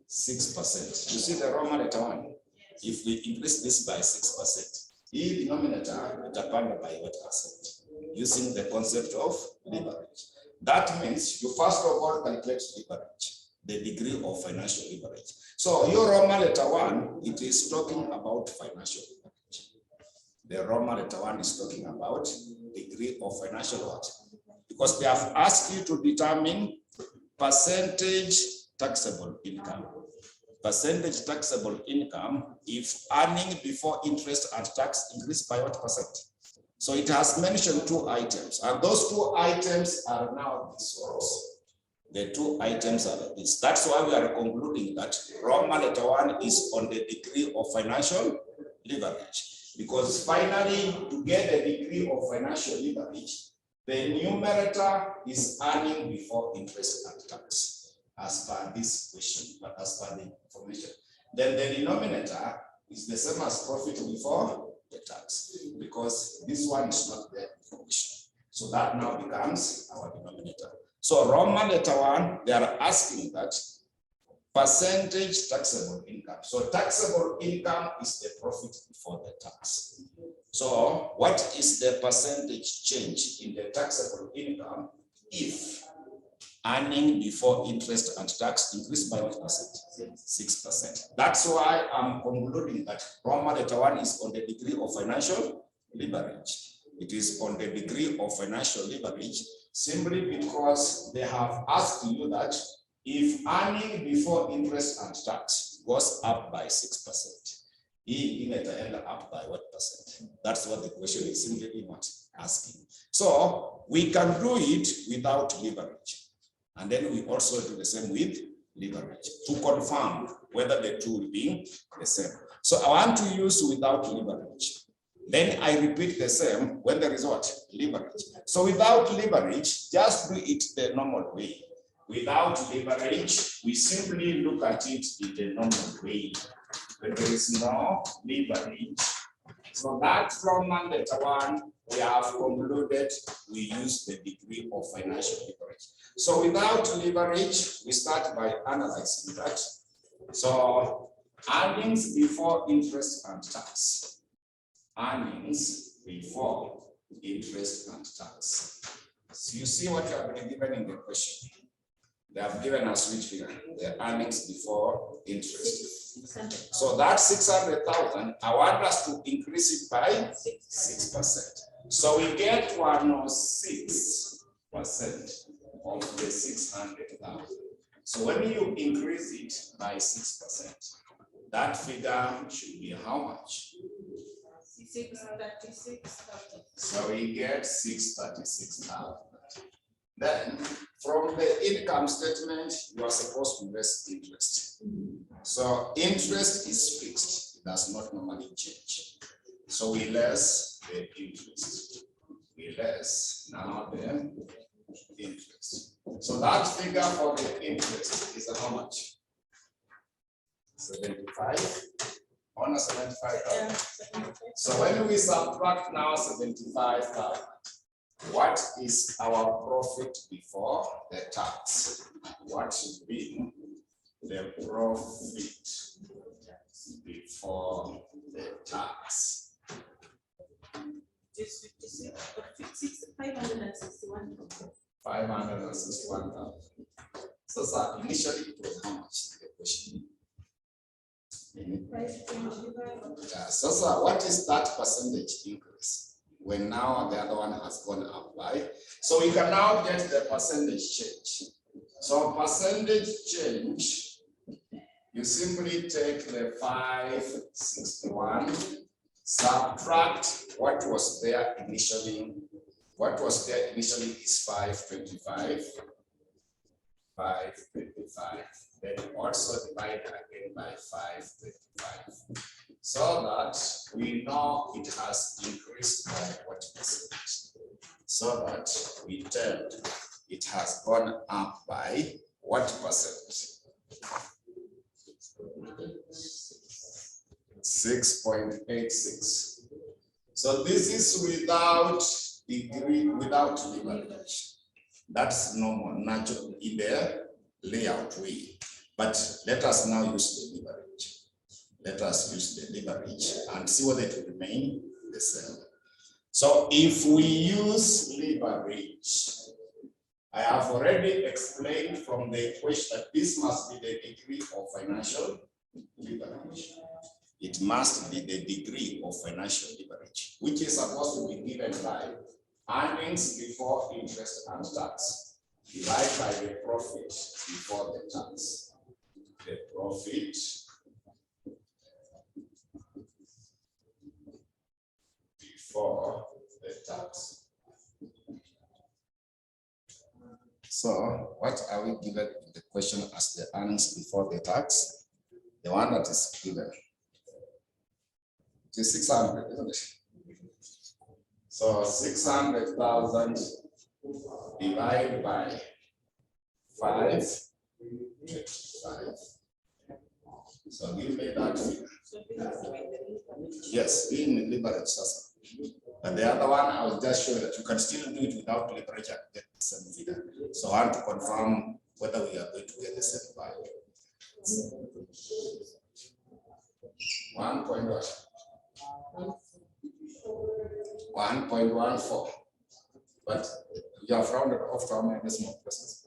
6%, you see the Roman letter 1. If we increase this by 6%, the denominator itapanda by what percent? Using the concept of leverage. That means you first of all calculate leverage, the degree of financial leverage. So your Roman letter 1, it is talking about financial leverage. The Roman letter 1 is talking about degree of financial what? Because they have asked you to determine percentage taxable income. Percentage taxable income if earning before interest and tax increase by what percent? So it has mentioned 2 items, and those 2 items are now this source. The 2 items are this. That's why we are concluding that Roman letter 1 is on the degree of financial leverage. Because finally, to get the degree of financial leverage, the numerator is earning before interest and tax, as per this question, but as per the information. Then the denominator is the same as profit before the tax, because this one is not there in the question. So that now becomes our denominator. So Roman letter 1, they are asking that percentage taxable income. So taxable income is the profit before the tax. So what is the percentage change in the taxable income if earning before interest and tax increase by what percent? 6%. That's why I'm concluding that Roman letter 1 is on the degree of financial leverage. It is on the degree of financial leverage simply because they have asked you that if earning before interest and tax goes up by 6%, it end up by what percent? That's what the question is simply not asking. So we can do it without leverage. And then we also do the same with leverage to confirm whether the two will be the same. So I want to use without leverage. Then I repeat the same when there is what? Leverage. So without leverage, just do it the normal way. Without leverage, we simply look at it in the normal way. When there is no leverage. So that Roman letter 1, we have concluded we use the degree of financial leverage. So without leverage, we start by analyzing that. So earnings before interest and tax. Earnings before interest and tax. So you see what you have been given in the question. They have given us which figure? The earnings before interest. So that 600,000, I want us to increase it by 6%. So we get 106% of the 600,000. So when you increase it by 6%, that figure should be how much? 636,000. So we get 636,000. Then from the income statement, you are supposed to less interest. So interest is fixed, it does not normally change. So we less the interest. We less now the interest. So that figure for the interest is how much? 75 on a 75,000. Yeah. So when we subtract now 75,000, what is our profit before the tax? What should be the profit before the tax? It's 56, 561. 561,000. So, sir, initially it was how much? The question. Yeah. So, sir, what is that percentage increase when now the other one has gone up by? So we can now get the percentage change. So percentage change, you simply take the 561, subtract what was there initially. What was there initially is 525. 525. Then also divide again by 525. So that we know it has increased by what percentage. So that we tell it has gone up by what percent? 6.86. So this is without degree, without leverage. That's normal, natural in the layout way. But let us now use the leverage. Let us use the leverage and see whether it will remain the same. So if we use leverage, I have already explained from the equation that this must be the degree of financial leverage. It must be the degree of financial leverage, which is supposed to be given by earnings before interest and tax, divided by the profit before the tax. The profit before the tax. So what are we given in the question as the earnings before the tax? The one that is given. It is 600, isn't it? So 600,000 divided by 525. So give me that figure. Yes, in leverage. And the other one, I will just show that you can still do it without leverage and get the same figure. So I want to confirm whether we are going to get the same value. 1.14. But you have rounded off to how many decimal places?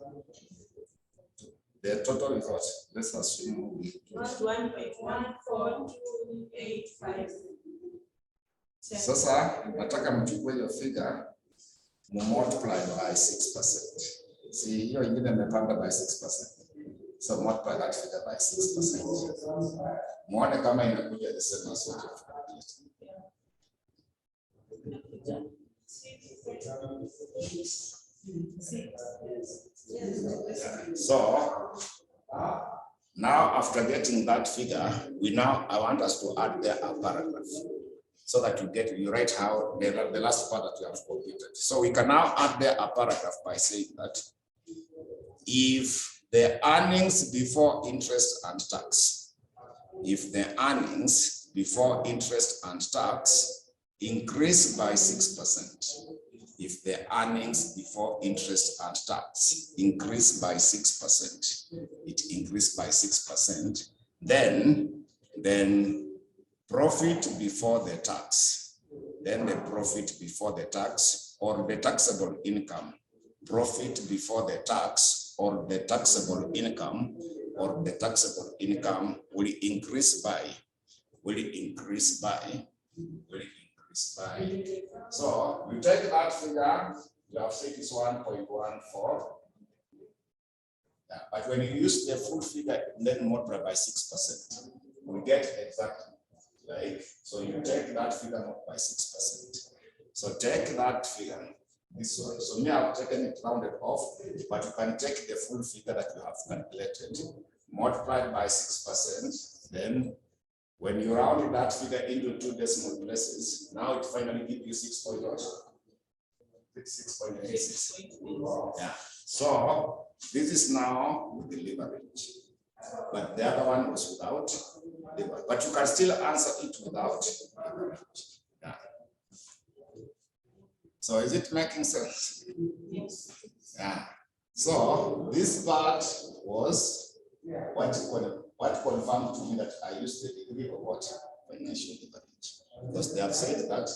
The total is what? Let's assume 1.142856. Sasa nataka mchukue hiyo figure multiply by 6%. See, hiyo ingine imepanda by 6%. So multiply that figure by 6%. Muone kama inakuja the same as what you've calculated. So now after getting that figure, I want us to add there a paragraph so that you write how the last part that you have completed. So we can now add there a paragraph by saying that if the earnings before interest and tax, if the earnings before interest and tax increase by 6%, if the earnings before interest and tax increase by 6%, it increased by 6%, then profit before the tax, then the profit before the tax or the taxable income, profit before the tax or the taxable income will increase by. So you take that figure, you have said it's 1.14. Yeah, but when you use the full figure, then multiply by 6%, we get exactly like, so you take that figure by 6%. So take that figure, this one. So me, I've taken it rounded off, but you can take the full figure that you have calculated, multiplied by 6%, then when you round that figure into 2 decimal places, now it finally gives you 6.86. Yeah. So this is now the leverage. but the other one was without leverage. But you can still answer it without leverage. Yeah. So is it making sense? Yes. Yeah. So this part was what confirmed to me that I used the degree of what? Financial leverage. Because they have said that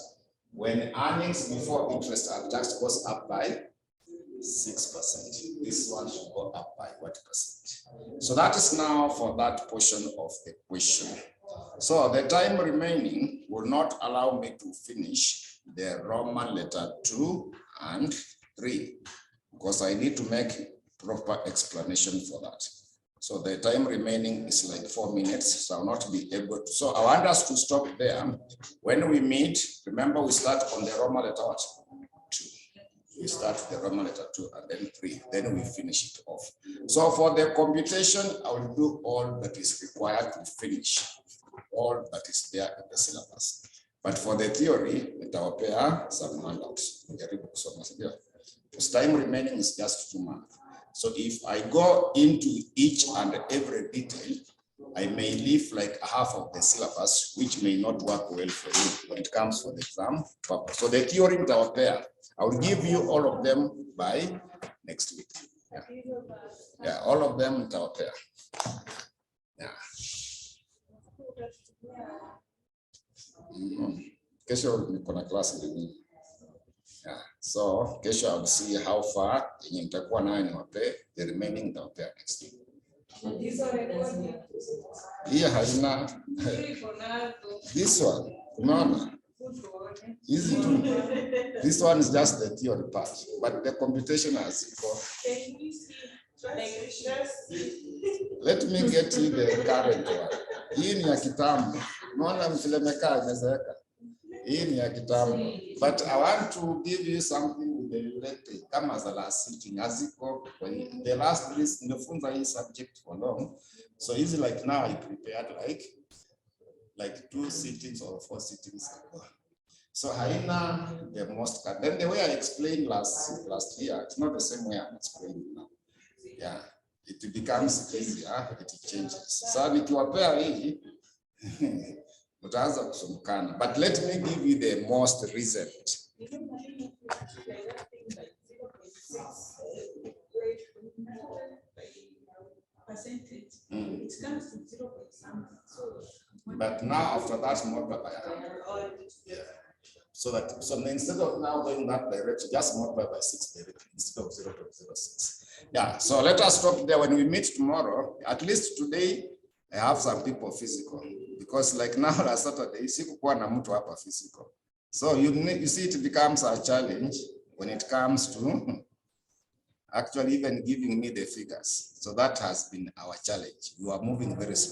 when earnings before interest and tax goes up by 6%, this one should go up by what percent? So that is now for that portion of the question. So the time remaining will not allow me to finish the Roman letter 2 and 3, because I need to make proper explanation for that. So the time remaining is like 4 minutes, so I'll not be able to. So I want us to stop there. When we meet, remember we start on the Roman letter what? 2. We start the Roman letter 2 and then 3, then we finish it off. So for the computation, I will do all that is required to finish all that is there in the syllabus. But for the theory, nitawapea some handouts. Because time remaining is just 2 months. So if I go into each and every detail, I may leave like half of the syllabus, which may not work well for you when it comes for the exam purpose. So the theory nitawapea, I will give you all of them by next week. Yeah, yeah, all of them nitawapea. Yeah. Kesho niko na class ni. Yeah. So kesho I'll see how far yenye nitakuwa nayo niwape, the remaining nitawapea next week. Hii haina this one, unaona? Easy to. This one is just the theory part, but the computation has iko. Let me get you the current one. Hii ni ya kitambo. Unaona vile imekaa imezeeka. Hii ni ya kitambo. But I want to give you something with the related. Kama za last sitting aziko. The last list nimefunza hii subject for long. So easy like now I prepared like 2 sittings or 4 sittings ago. So haina the most. Then the way I explained last year, it's not the same way I'm explaining now. Yeah, it becomes easier, it changes. So nikiwapea hii mtaanza kusumbukana. But let me give you the most recent. It comes to 0 something. But now after that, multiply by 100. Yeah. So instead of now going that direction, just multiply by 6 directly instead of 0.06. Yeah. So let us stop there. When we meet tomorrow, at least today, I have some people physical, because like now last Saturday, sikukuwa na mtu hapa physical. So you see, it becomes a challenge when it comes to actually even giving me the figures. So that has been our challenge. We are moving very slow.